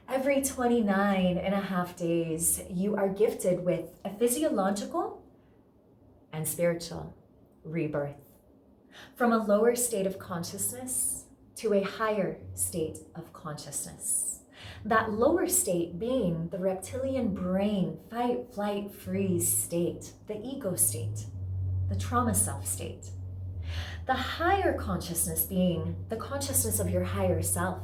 Every 29 and a half days, you are gifted with a physiological and spiritual rebirth from a lower state of consciousness to a higher state of consciousness. That lower state being the reptilian brain, fight, flight, freeze state, the ego state, the trauma self state. The higher consciousness being the consciousness of your higher self,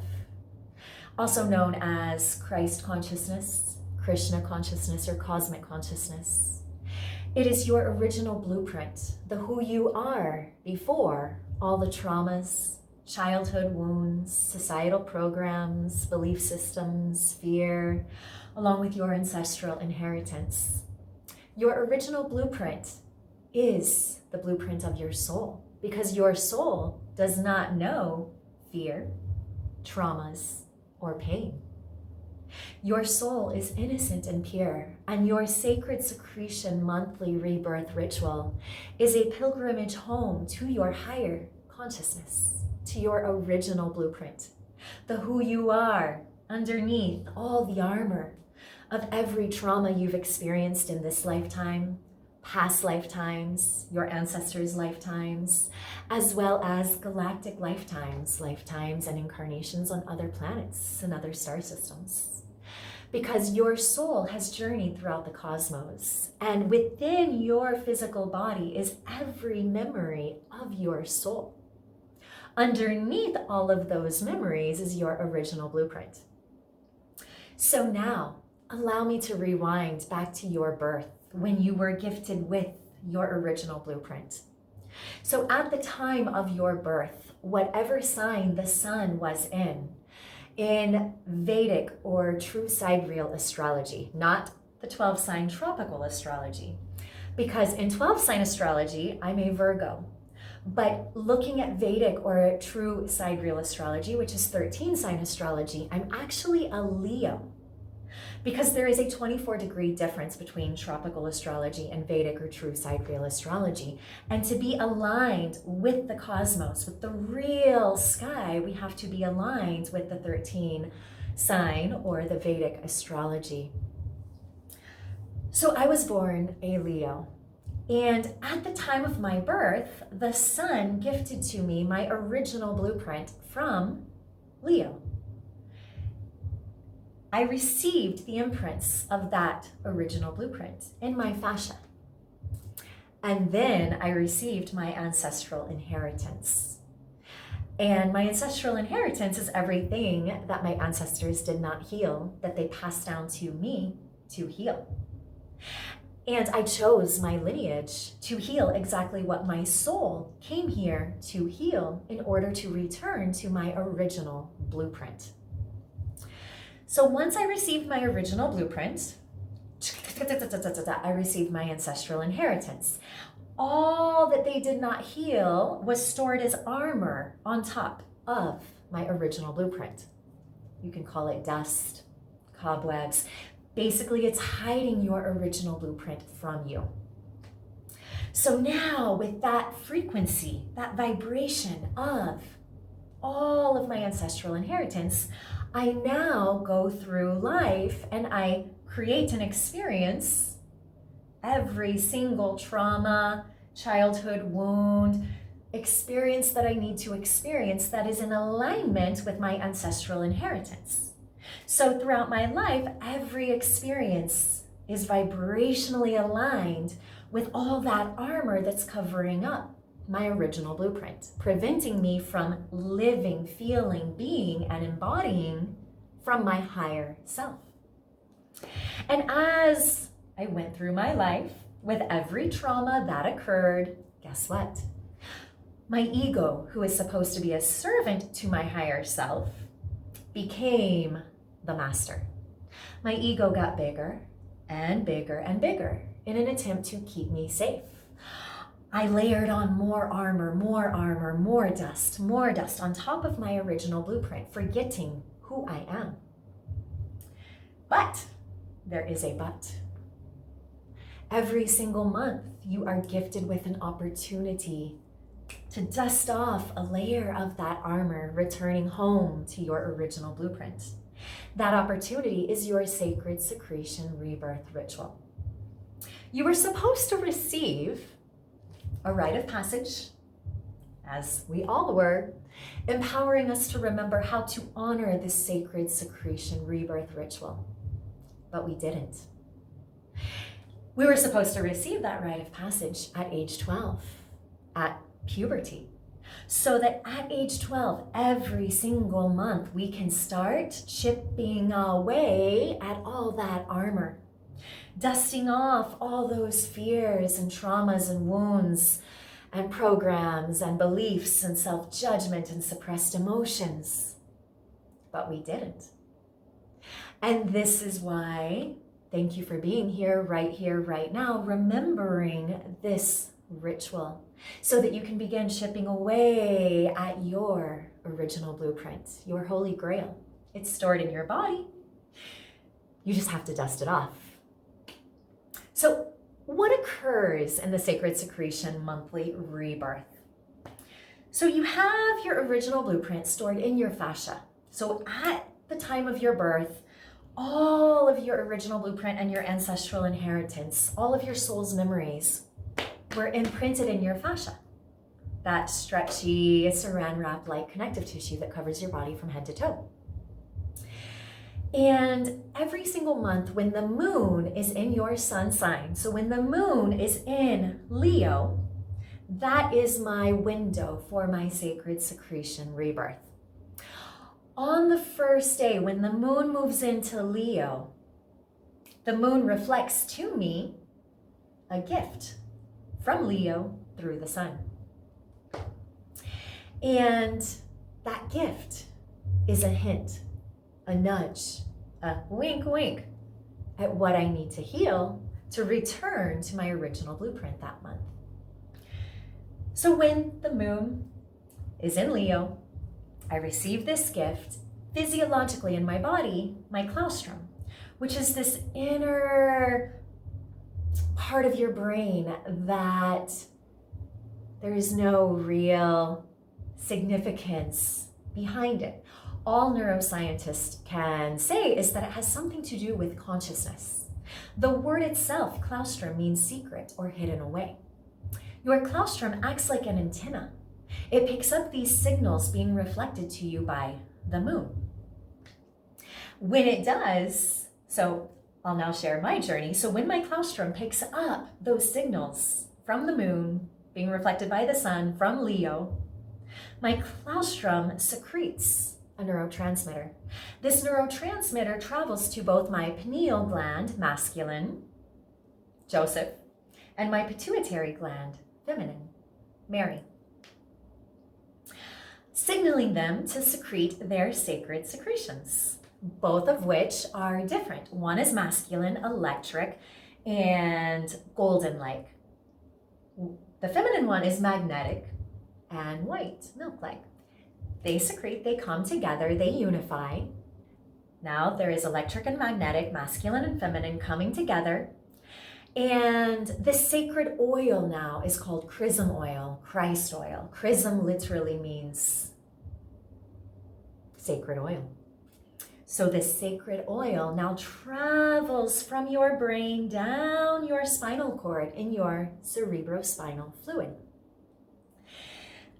also known as Christ consciousness, Krishna consciousness, or cosmic consciousness. It is your original blueprint, the who you are before all the traumas, childhood wounds, societal programs, belief systems, fear, along with your ancestral inheritance. Your original blueprint is the blueprint of your soul, because your soul does not know fear, traumas, or pain. Your soul is innocent and pure, and your Sacred Secretion monthly rebirth ritual is a pilgrimage home to your higher consciousness, to your original blueprint, the who you are underneath all the armor of every trauma you've experienced in this lifetime, past lifetimes, your ancestors' lifetimes, as well as galactic lifetimes and incarnations on other planets and other star systems. Because your soul has journeyed throughout the cosmos, and within your physical body is every memory of your soul. Underneath all of those memories is your original blueprint. So now, allow me to rewind back to your birth, when you were gifted with your original blueprint. So at the time of your birth, whatever sign the sun was in Vedic or true sidereal astrology, not the 12-sign tropical astrology, because in 12-sign astrology, I'm a Virgo. But looking at Vedic or true sidereal astrology, which is 13-sign astrology, I'm actually a Leo. Because there is a 24-degree difference between tropical astrology and Vedic or true sidereal astrology. And to be aligned with the cosmos, with the real sky, we have to be aligned with the 13 sign or the Vedic astrology. So I was born a Leo. And at the time of my birth, the sun gifted to me my original blueprint from Leo. I received the imprints of that original blueprint in my fascia. And then I received my ancestral inheritance. And my ancestral inheritance is everything that my ancestors did not heal, that they passed down to me to heal. And I chose my lineage to heal exactly what my soul came here to heal in order to return to my original blueprint. So once I received my original blueprint, I received my ancestral inheritance. All that they did not heal was stored as armor on top of my original blueprint. You can call it dust, cobwebs. Basically, it's hiding your original blueprint from you. So now with that frequency, that vibration of all of my ancestral inheritance, I now go through life and I create and experience every single trauma, childhood wound, experience that I need to experience that is in alignment with my ancestral inheritance. So throughout my life, every experience is vibrationally aligned with all that armor that's covering up my original blueprint, preventing me from living, feeling, being, and embodying from my higher self. And as I went through my life with every trauma that occurred, guess what? My ego, who is supposed to be a servant to my higher self, became the master. My ego got bigger and bigger and bigger in an attempt to keep me safe. I layered on more armor, more dust on top of my original blueprint, forgetting who I am. But there is a but. Every single month, you are gifted with an opportunity to dust off a layer of that armor, returning home to your original blueprint. That opportunity is your Sacred Secretion Rebirth ritual. You were supposed to receive a rite of passage, as we all were, empowering us to remember how to honor the Sacred Secretion Rebirth ritual. But we didn't. We were supposed to receive that rite of passage at age 12, at puberty, so that at age 12, every single month, we can start chipping away at all that armor, dusting off all those fears and traumas and wounds and programs and beliefs and self-judgment and suppressed emotions. But we didn't. And this is why, thank you for being here, right now, remembering this ritual so that you can begin chipping away at your original blueprint, your holy grail. It's stored in your body. You just have to dust it off. So what occurs in the Sacred Secretion monthly rebirth? So you have your original blueprint stored in your fascia. So at the time of your birth, all of your original blueprint and your ancestral inheritance, all of your soul's memories were imprinted in your fascia, that stretchy saran wrap like connective tissue that covers your body from head to toe. And every single month when the moon is in your sun sign, so when the moon is in Leo, that is my window for my Sacred Secretion rebirth. On the first day, when the moon moves into Leo, the moon reflects to me a gift from Leo through the sun. And that gift is a hint, a nudge, a wink, wink at what I need to heal to return to my original blueprint that month. So when the moon is in Leo, I receive this gift physiologically in my body, my claustrum, which is this inner part of your brain that there is no real significance behind it. All neuroscientists can say is that it has something to do with consciousness. The word itself, claustrum, means secret or hidden away. Your claustrum acts like an antenna. It picks up these signals being reflected to you by the moon. When it does, so I'll now share my journey. So when my claustrum picks up those signals from the moon being reflected by the sun from Leo, my claustrum secretes a neurotransmitter. This neurotransmitter travels to both my pineal gland, masculine, Joseph, and my pituitary gland, feminine, Mary, signaling them to secrete their sacred secretions, both of which are different. One is masculine, electric, and golden-like. The feminine one is magnetic and white, milk-like. They secrete, they come together, they unify. Now there is electric and magnetic, masculine and feminine coming together. And this sacred oil now is called chrism oil, Christ oil. Chrism literally means sacred oil. So this sacred oil now travels from your brain down your spinal cord in your cerebrospinal fluid.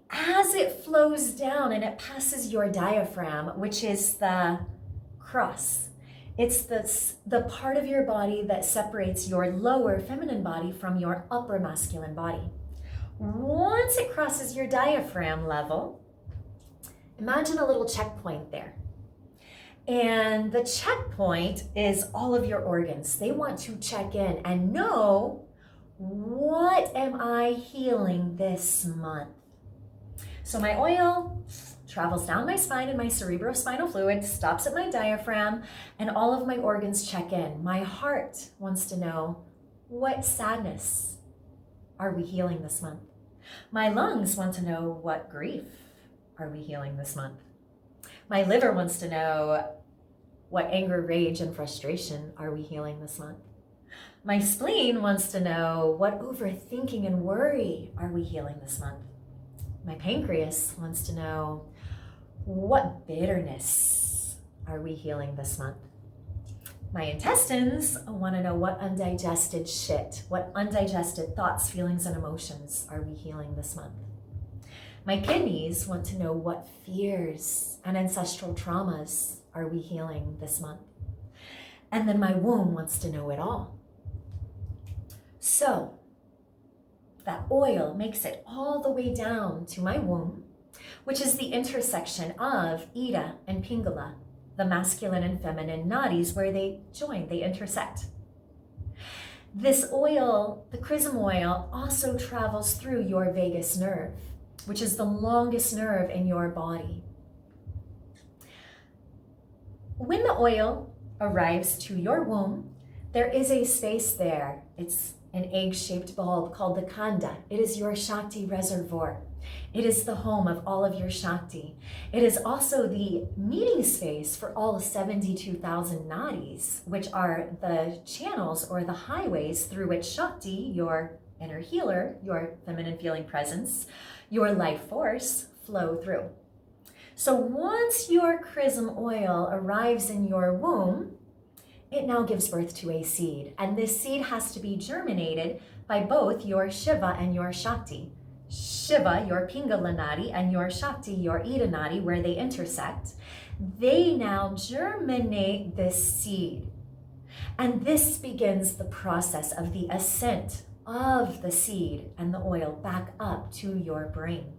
As it flows down and it passes your diaphragm, which is the cross, it's the part of your body that separates your lower feminine body from your upper masculine body. Once it crosses your diaphragm level, imagine a little checkpoint there. And the checkpoint is all of your organs. They want to check in and know, what am I healing this month? So my oil travels down my spine and my cerebrospinal fluid, stops at my diaphragm, and all of my organs check in. My heart wants to know, what sadness are we healing this month? My lungs want to know, what grief are we healing this month? My liver wants to know, what anger, rage, and frustration are we healing this month? My spleen wants to know, what overthinking and worry are we healing this month? My pancreas wants to know, what bitterness are we healing this month? My intestines want to know what undigested shit, what undigested thoughts, feelings, and emotions are we healing this month? My kidneys want to know what fears and ancestral traumas are we healing this month? And then my womb wants to know it all. So that oil makes it all the way down to my womb, which is the intersection of Ida and Pingala, the masculine and feminine nadis, where they join, they intersect. This oil, the chrism oil, also travels through your vagus nerve, which is the longest nerve in your body. When the oil arrives to your womb, there is a space there. It's an egg-shaped bulb called the khanda. It is your Shakti reservoir. It is the home of all of your Shakti. It is also the meeting space for all 72,000 nadis, which are the channels or the highways through which Shakti, your inner healer, your feminine feeling presence, your life force, flow through. So once your chrism oil arrives in your womb, it now gives birth to a seed. And this seed has to be germinated by both your Shiva and your Shakti. Shiva, your Pingala Nadi, and your Shakti, your Ida Nadi, where they intersect. They now germinate this seed. And this begins the process of the ascent of the seed and the oil back up to your brain.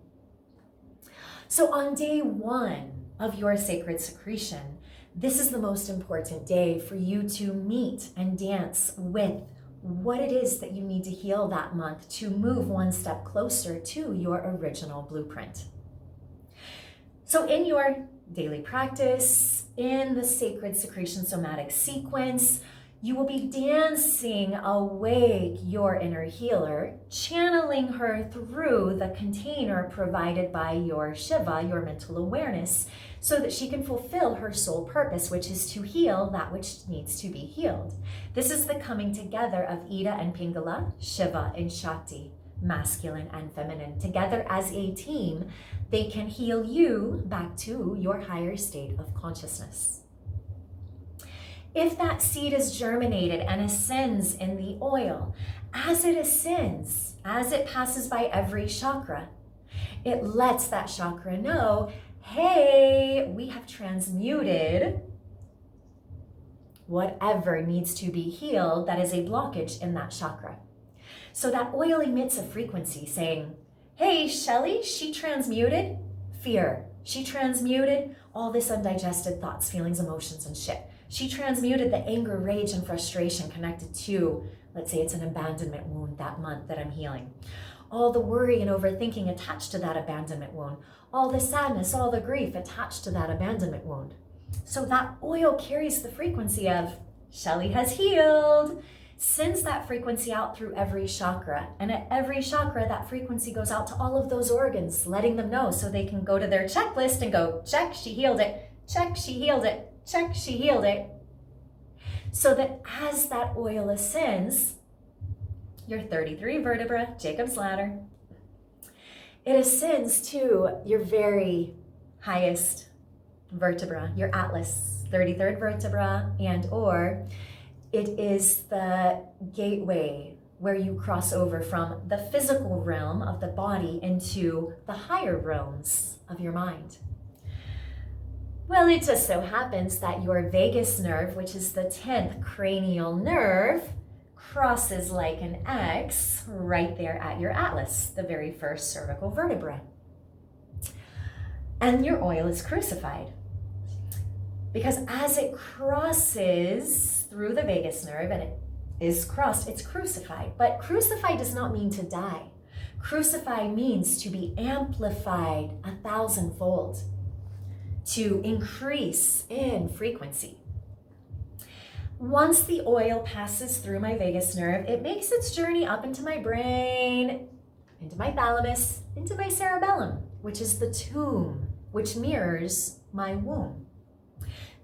So on day 1 of your sacred secretion, this is the most important day for you to meet and dance with what it is that you need to heal that month to move one step closer to your original blueprint. So in your daily practice, in the sacred secretion somatic sequence, you will be dancing awake your inner healer, channeling her through the container provided by your Shiva, your mental awareness, so that she can fulfill her soul purpose, which is to heal that which needs to be healed. This is the coming together of Ida and Pingala, Shiva and Shakti, masculine and feminine. Together as a team, they can heal you back to your higher state of consciousness. If that seed is germinated and ascends in the oil, as it ascends, as it passes by every chakra, it lets that chakra know, hey, we have transmuted whatever needs to be healed that is a blockage in that chakra. So that oil emits a frequency saying, hey, Shelly, she transmuted fear. She transmuted all this undigested thoughts, feelings, emotions, and shit. She transmuted the anger, rage, and frustration connected to, let's say it's an abandonment wound that month that I'm healing. All the worry and overthinking attached to that abandonment wound. All the sadness, all the grief attached to that abandonment wound. So that oil carries the frequency of, Shelly has healed. Sends that frequency out through every chakra. And at every chakra, that frequency goes out to all of those organs, letting them know so they can go to their checklist and go, check, she healed it. Check, she healed it. Check, she healed it. So that as that oil ascends, your 33 vertebra, Jacob's ladder, it ascends to your very highest vertebra, your atlas, 33rd vertebra, and or it is the gateway where you cross over from the physical realm of the body into the higher realms of your mind. Well, it just so happens that your vagus nerve, which is the 10th cranial nerve, crosses like an X right there at your atlas, the very first cervical vertebra. And your oil is crucified. Because as it crosses through the vagus nerve and it is crossed, it's crucified. But crucified does not mean to die. Crucify means to be amplified 1,000-fold, to increase in frequency. Once the oil passes through my vagus nerve, it makes its journey up into my brain, into my thalamus, into my cerebellum, which is the tomb, which mirrors my womb.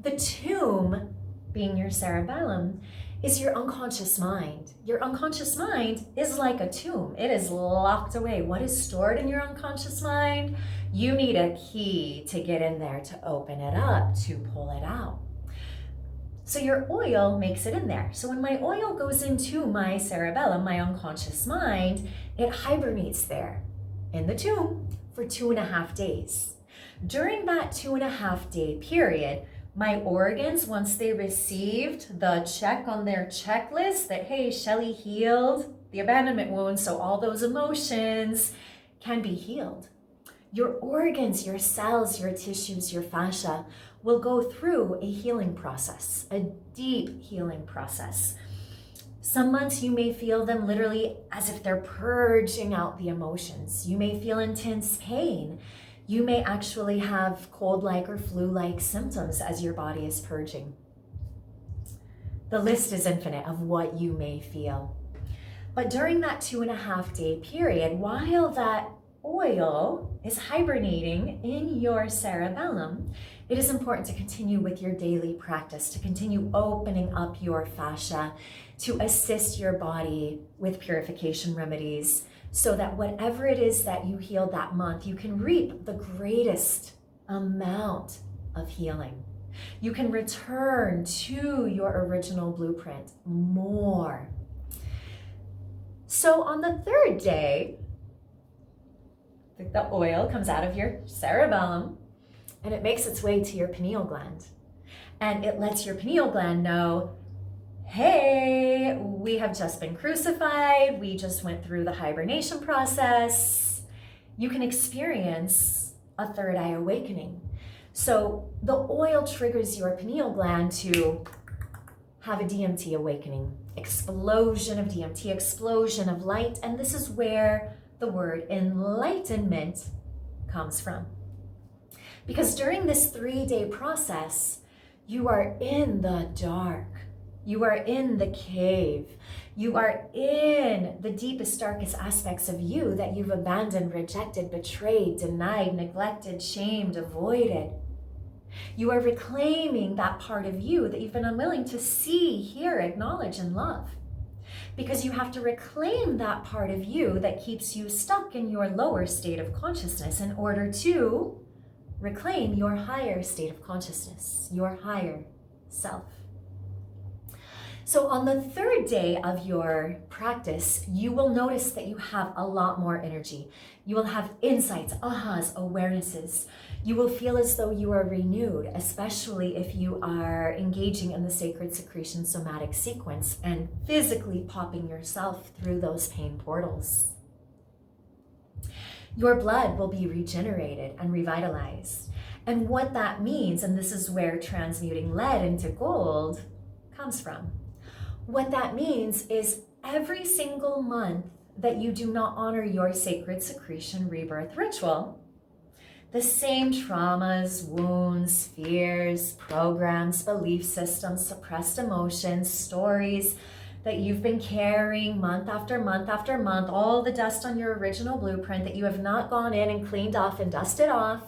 The tomb, being your cerebellum, is your unconscious mind. Your unconscious mind is like a tomb. It is locked away. What is stored in your unconscious mind? You need a key to get in there, to open it up, to pull it out. So your oil makes it in there. So when my oil goes into my cerebellum, my unconscious mind, it hibernates there in the tomb for 2.5 days. During that 2.5 day period, my organs, once they received the check on their checklist that, hey, Shelley healed the abandonment wound, so all those emotions can be healed. Your organs, your cells, your tissues, your fascia will go through a healing process, a deep healing process. Some months you may feel them literally as if they're purging out the emotions. You may feel intense pain. You may actually have cold-like or flu-like symptoms as your body is purging. The list is infinite of what you may feel. But during that 2.5 day period, while that oil is hibernating in your cerebellum, it is important to continue with your daily practice, to continue opening up your fascia, to assist your body with purification remedies, so that whatever it is that you healed that month, you can reap the greatest amount of healing. You can return to your original blueprint more. So on the 3rd day, the oil comes out of your cerebellum and it makes its way to your pineal gland. And it lets your pineal gland know, hey, we have just been crucified. We just went through the hibernation process. You can experience a third eye awakening. So the oil triggers your pineal gland to have a DMT awakening, explosion of DMT, explosion of light. And this is where the word enlightenment comes from. Because during this 3-day process, you are in the dark. You are in the cave. You are in the deepest, darkest aspects of you that you've abandoned, rejected, betrayed, denied, neglected, shamed, avoided. You are reclaiming that part of you that you've been unwilling to see, hear, acknowledge, and love. Because you have to reclaim that part of you that keeps you stuck in your lower state of consciousness in order to reclaim your higher state of consciousness, your higher self. So on the 3rd day of your practice, you will notice that you have a lot more energy. You will have insights, ahas, awarenesses. You will feel as though you are renewed, especially if you are engaging in the Sacred Secretion somatic sequence and physically popping yourself through those pain portals. Your blood will be regenerated and revitalized. And what that means, and this is where transmuting lead into gold comes from. What that means is every single month that you do not honor your Sacred Secretion rebirth ritual, the same traumas, wounds, fears, programs, belief systems, suppressed emotions, stories that you've been carrying month after month after month, all the dust on your original blueprint that you have not gone in and cleaned off and dusted off,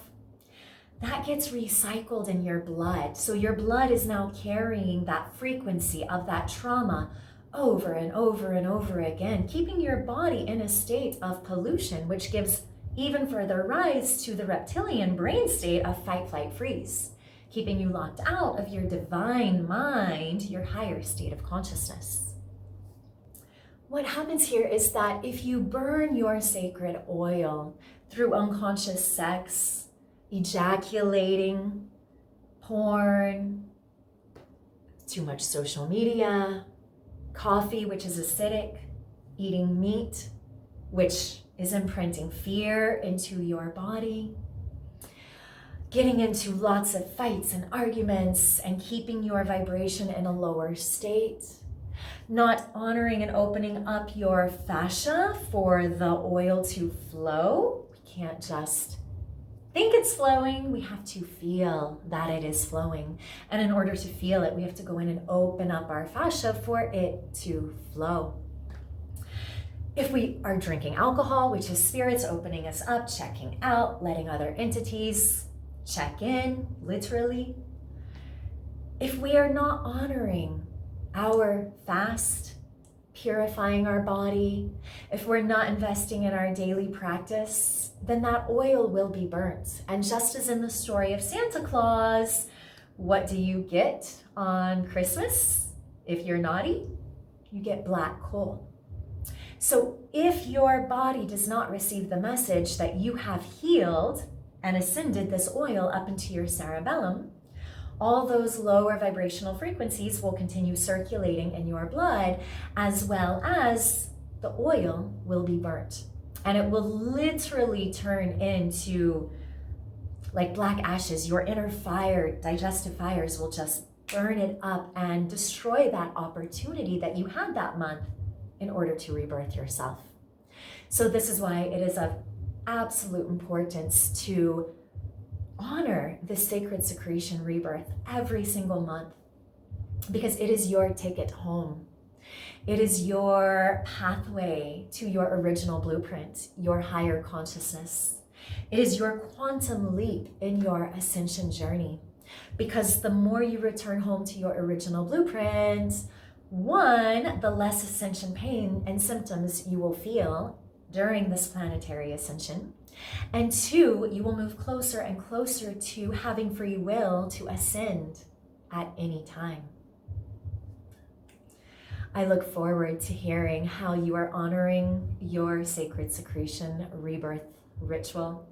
that gets recycled in your blood. So your blood is now carrying that frequency of that trauma over and over and over again, keeping your body in a state of pollution, which gives even further rise to the reptilian brain state of fight, flight, freeze, keeping you locked out of your divine mind, your higher state of consciousness. What happens here is that if you burn your sacred oil through unconscious sex, ejaculating, porn, too much social media, coffee, which is acidic, eating meat, which is imprinting fear into your body, getting into lots of fights and arguments and keeping your vibration in a lower state, not honoring and opening up your fascia for the oil to flow. We can't just think it's flowing, we have to feel that it is flowing. And in order to feel it, we have to go in and open up our fascia for it to flow. If we are drinking alcohol, which is spirits opening us up, checking out, letting other entities check in, literally. If we are not honoring our fast, purifying our body, if we're not investing in our daily practice, then that oil will be burnt. And just as in the story of Santa Claus, what do you get on Christmas? If you're naughty, you get black coal. So if your body does not receive the message that you have healed and ascended this oil up into your cerebellum, all those lower vibrational frequencies will continue circulating in your blood, as well as the oil will be burnt. And it will literally turn into like black ashes. Your inner fire, digestive fires, will just burn it up and destroy that opportunity that you had that month in order to rebirth yourself. So this is why it is of absolute importance to honor the sacred secretion rebirth every single month, because it is your ticket home. It is your pathway to your original blueprint, your higher consciousness. It is your quantum leap in your ascension journey, because the more you return home to your original blueprint, one, the less ascension pain and symptoms you will feel during this planetary ascension. And two, you will move closer and closer to having free will to ascend at any time. I look forward to hearing how you are honoring your sacred secretion rebirth ritual.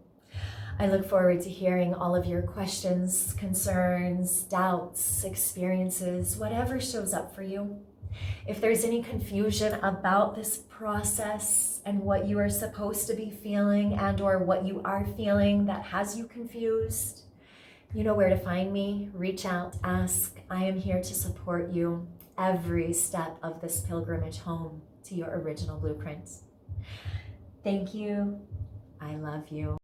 I look forward to hearing all of your questions, concerns, doubts, experiences, whatever shows up for you. If there's any confusion about this process and what you are supposed to be feeling and or what you are feeling that has you confused, you know where to find me. Reach out, ask. I am here to support you every step of this pilgrimage home to your original blueprint. Thank you. I love you.